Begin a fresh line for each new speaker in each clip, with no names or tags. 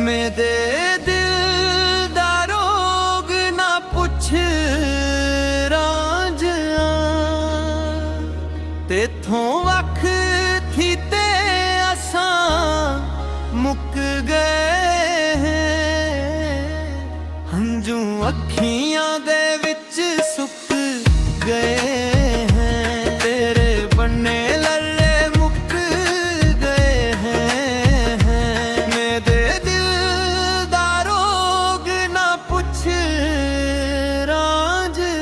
मेरे दिल दा रोग ना पुछ रांझा, तेथों वख थी ते असां मुक गए हैं। हंझू अखियां दे विच सुक गए हैं, तेरे बन्ने लल्ले मुक गए हैं। मेरे दिल दा रोग ना पुछ रांझा।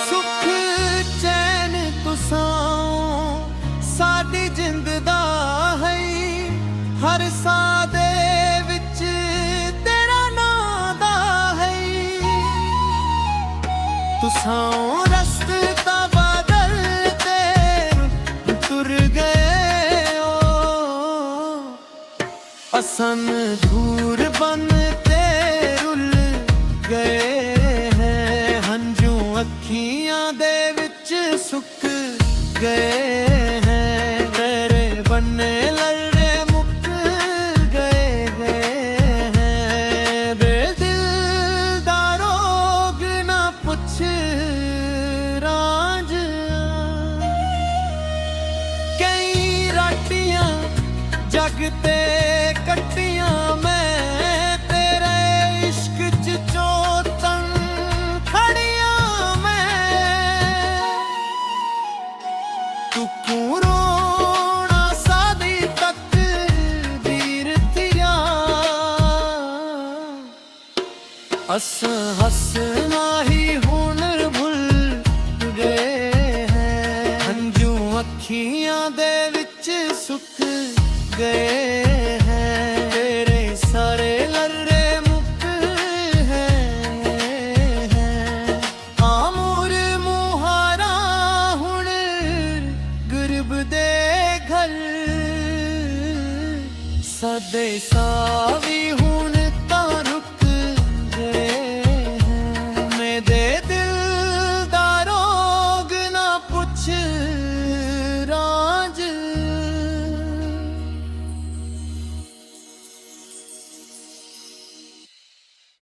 सुख चैन तुसां साडी जिंद दा है, हर साह दे विच तेरा नां दा है। तुसां रस्ता बदल ते तुर गए हो, असन दूर बन ते रुल गए हैं। हंझू अखियां दे विच सुक गए हैं, तेरे बन्ने लल्ले मुक गए हैं। दिल दा रोग ना पुछ रांझा। कई राटियां जग ते कट्टियां मैं, तेरे इश्क च चोतन खड़ियां मैं। तू क्यों रोना सादी तकदीर थिया, अस हसना ही हुनर भुल गए हैं। हंझू अखियां दे विच सुक गए